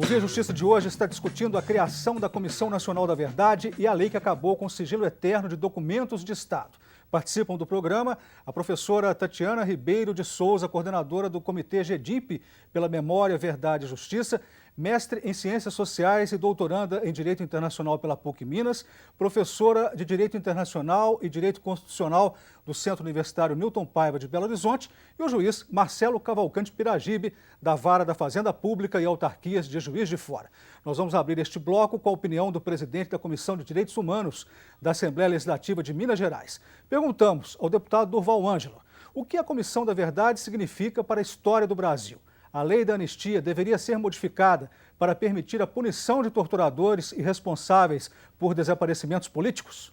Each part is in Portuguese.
Via Justiça de hoje está discutindo a criação da Comissão Nacional da Verdade e a lei que acabou com o sigilo eterno de documentos de Estado. Participam do programa a professora Tatiana Ribeiro de Souza, coordenadora do Comitê GEDIP pela Memória, Verdade e Justiça, mestre em Ciências Sociais e doutoranda em Direito Internacional pela PUC Minas, professora de Direito Internacional e Direito Constitucional do Centro Universitário Newton Paiva de Belo Horizonte e o juiz Marcelo Cavalcante Piragibe, da Vara da Fazenda Pública e Autarquias de Juiz de Fora. Nós vamos abrir este bloco com a opinião do presidente da Comissão de Direitos Humanos da Assembleia Legislativa de Minas Gerais. Perguntamos ao deputado Durval Ângelo o que a Comissão da Verdade significa para a história do Brasil. A lei da anistia deveria ser modificada para permitir a punição de torturadores e responsáveis por desaparecimentos políticos?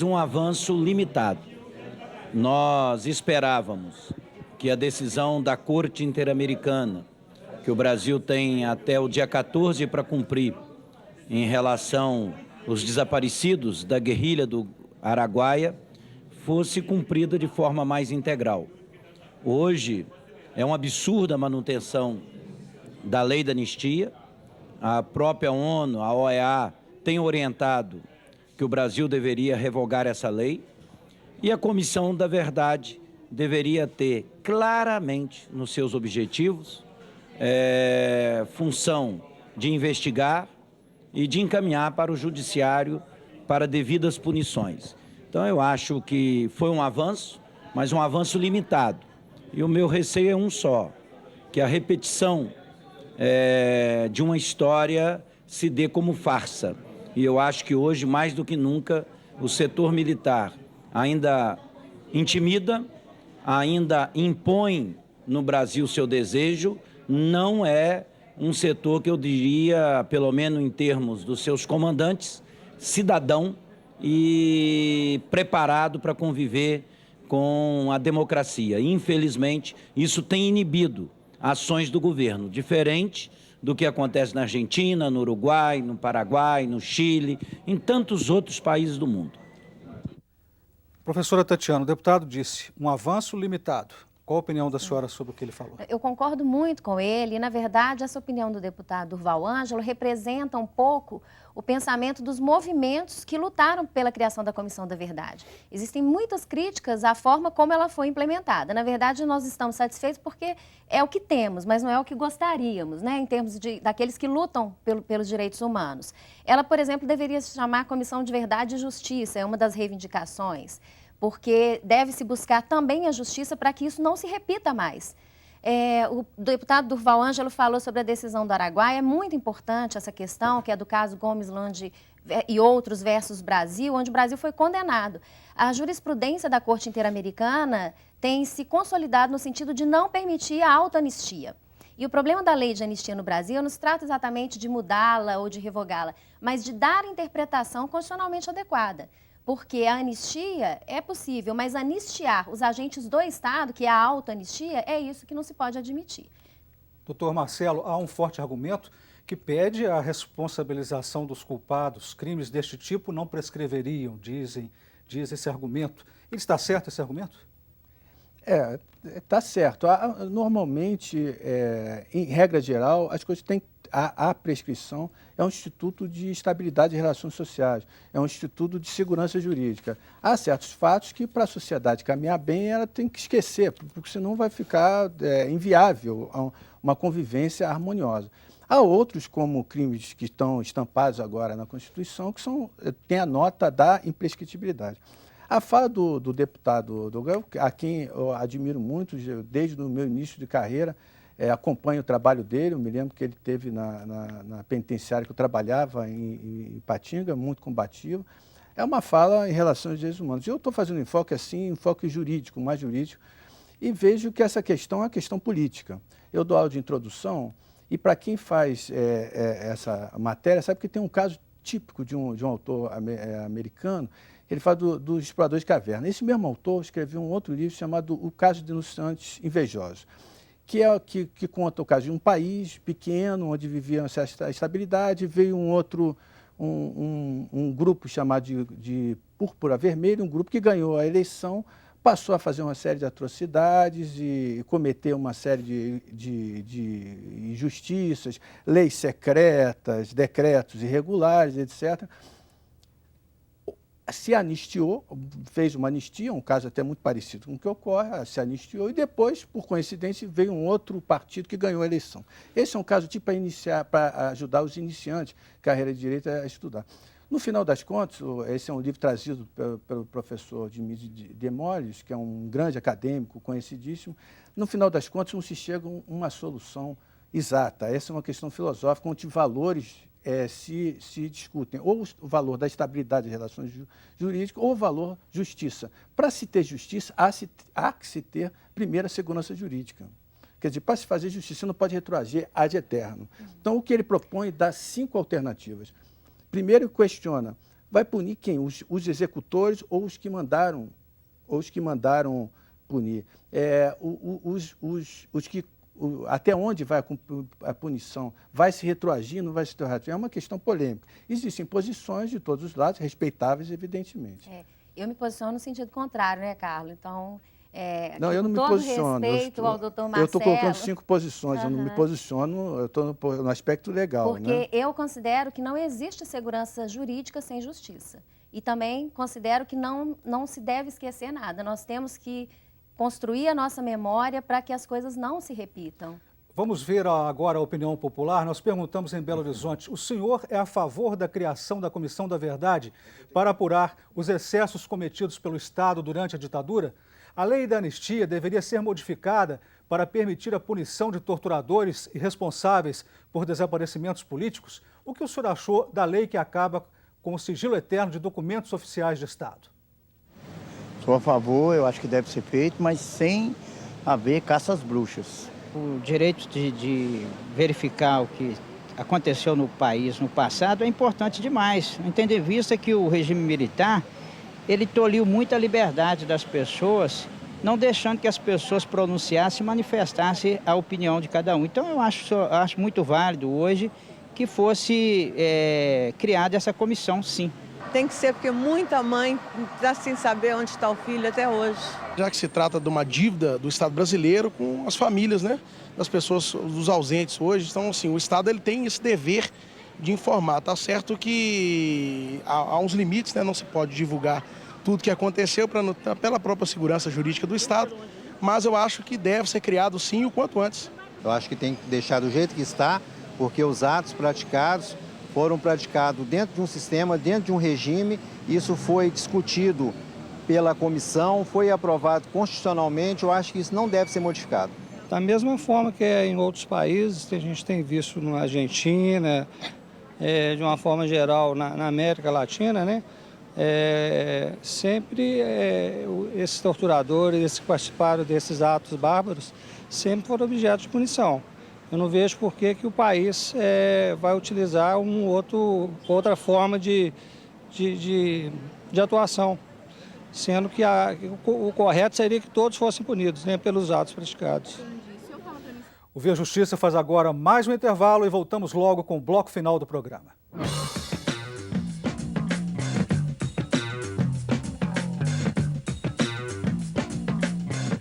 Um avanço limitado. Nós esperávamos que a decisão da Corte Interamericana, que o Brasil tem até o dia 14 para cumprir, em relação aos desaparecidos da guerrilha do Araguaia, fosse cumprida de forma mais integral. Hoje, é um absurdo a manutenção da lei da anistia. A própria ONU, a OEA, tem orientado que o Brasil deveria revogar essa lei e a Comissão da Verdade deveria ter claramente nos seus objetivos função de investigar e de encaminhar para o Judiciário para devidas punições. Então, eu acho que foi um avanço, mas um avanço limitado. E o meu receio é um só, que a repetição de uma história se dê como farsa. E eu acho que hoje, mais do que nunca, o setor militar ainda intimida, ainda impõe no Brasil seu desejo, não é um setor que eu diria, pelo menos em termos dos seus comandantes, cidadão e preparado para conviver com a democracia. Infelizmente, isso tem inibido ações do governo, diferente do que acontece na Argentina, no Uruguai, no Paraguai, no Chile, em tantos outros países do mundo. Professora Tatiana, o deputado disse um avanço limitado. Qual a opinião da senhora sobre o que ele falou? Eu concordo muito com ele e, na verdade, essa opinião do deputado Durval Ângelo representa um pouco o pensamento dos movimentos que lutaram pela criação da Comissão da Verdade. Existem muitas críticas à forma como ela foi implementada. Na verdade, nós estamos satisfeitos porque é o que temos, mas não é o que gostaríamos, né, em termos daqueles que lutam pelos direitos humanos. Ela, por exemplo, deveria se chamar Comissão de Verdade e Justiça, é uma das reivindicações, porque deve-se buscar também a justiça para que isso não se repita mais. O deputado Durval Ângelo falou sobre a decisão do Araguaia, é muito importante essa questão, que é do caso Gomes Landi e outros versus Brasil, onde o Brasil foi condenado. A jurisprudência da Corte Interamericana tem se consolidado no sentido de não permitir a autoanistia. E o problema da lei de anistia no Brasil não se trata exatamente de mudá-la ou de revogá-la, mas de dar interpretação constitucionalmente adequada. Porque a anistia é possível, mas anistiar os agentes do Estado, que é a autoanistia, é isso que não se pode admitir. Doutor Marcelo, há um forte argumento que pede a responsabilização dos culpados. Crimes deste tipo não prescreveriam, diz esse argumento. Ele está certo, esse argumento? Está certo. Normalmente, em regra geral, as coisas têm a prescrição é um instituto de estabilidade e relações sociais, é um instituto de segurança jurídica. Há certos fatos que, para a sociedade caminhar bem, ela tem que esquecer, porque senão vai ficar inviável uma convivência harmoniosa. Há outros, como crimes que estão estampados agora na Constituição, que têm a nota da imprescritibilidade. A fala do deputado Durval, a quem eu admiro muito, desde o meu início de carreira, acompanho o trabalho dele. Eu me lembro que ele esteve na penitenciária que eu trabalhava em Ipatinga, muito combativo. É uma fala em relação aos direitos humanos. Eu estou fazendo enfoque assim, enfoque jurídico, mais jurídico, e vejo que essa questão é uma questão política. Eu dou aula de introdução e, para quem faz essa matéria, sabe que tem um caso típico de um autor americano. Ele fala dos exploradores de caverna. Esse mesmo autor escreveu um outro livro chamado O Caso de Denunciantes Invejosos, que conta o caso de um país pequeno, onde vivia uma certa estabilidade, veio um grupo chamado de Púrpura Vermelha, um grupo que ganhou a eleição passou a fazer uma série de atrocidades e cometer uma série de injustiças, leis secretas, decretos irregulares, etc. Se anistiou, fez uma anistia, um caso até muito parecido com o que ocorre, se anistiou e depois, por coincidência, veio um outro partido que ganhou a eleição. Esse é um caso tipo para ajudar os iniciantes, carreira de direito, a estudar. No final das contas, esse é um livro trazido pelo professor Dimitri Demoles, que é um grande acadêmico, conhecidíssimo. No final das contas, não se chega a uma solução exata. Essa é uma questão filosófica, onde valores se discutem, ou o valor da estabilidade das relações jurídicas, ou o valor justiça. Para se ter justiça, há que se ter, primeiro, a segurança jurídica. Quer dizer, para se fazer justiça, você não pode retroagir ad eterno. Então, o que ele propõe dá 5 alternativas. Primeiro, questiona, vai punir quem? Os executores ou os que mandaram punir? Até onde vai a punição? Vai se retroagir, não vai se retroagir? É uma questão polêmica. Existem posições de todos os lados, respeitáveis, evidentemente. Eu me posiciono no sentido contrário, né, Carlos? Então, não, eu não me posiciono. Respeito ao doutor Marcelo. Eu estou colocando 5 posições, eu não me posiciono, eu estou no aspecto legal. Porque eu considero que não existe segurança jurídica sem justiça. E também considero que não se deve esquecer nada. Nós temos que construir a nossa memória para que as coisas não se repitam. Vamos ver agora a opinião popular. Nós perguntamos em Belo Horizonte, o senhor é a favor da criação da Comissão da Verdade para apurar os excessos cometidos pelo Estado durante a ditadura? A lei da anistia deveria ser modificada para permitir a punição de torturadores e responsáveis por desaparecimentos políticos? O que o senhor achou da lei que acaba com o sigilo eterno de documentos oficiais de Estado? Sou a favor, eu acho que deve ser feito, mas sem haver caça às bruxas. O direito de verificar o que aconteceu no país no passado é importante demais, tendo em vista que o regime militar ele tolhiu muito a liberdade das pessoas, não deixando que as pessoas pronunciassem e manifestassem a opinião de cada um. Então eu acho muito válido hoje que fosse criada essa comissão, sim. Tem que ser, porque muita mãe está sem saber onde está o filho até hoje. Já que se trata de uma dívida do Estado brasileiro com as famílias, né, das pessoas, dos ausentes hoje. Então, assim, o Estado ele tem esse dever de informar. Tá certo que há uns limites, né, não se pode divulgar tudo que aconteceu pela própria segurança jurídica do Estado, mas eu acho que deve ser criado, sim, o quanto antes. Eu acho que tem que deixar do jeito que está, porque os atos praticados foram praticados dentro de um sistema, dentro de um regime. Isso foi discutido pela comissão, foi aprovado constitucionalmente. Eu acho que isso não deve ser modificado. Da mesma forma que em outros países, que a gente tem visto na Argentina, de uma forma geral na América Latina, né? Sempre esses torturadores, esses que participaram desses atos bárbaros, sempre foram objeto de punição. Eu não vejo por que o país vai utilizar outra forma de atuação, sendo que o correto seria que todos fossem punidos, né, pelos atos praticados. O Via Justiça faz agora mais um intervalo e voltamos logo com o bloco final do programa.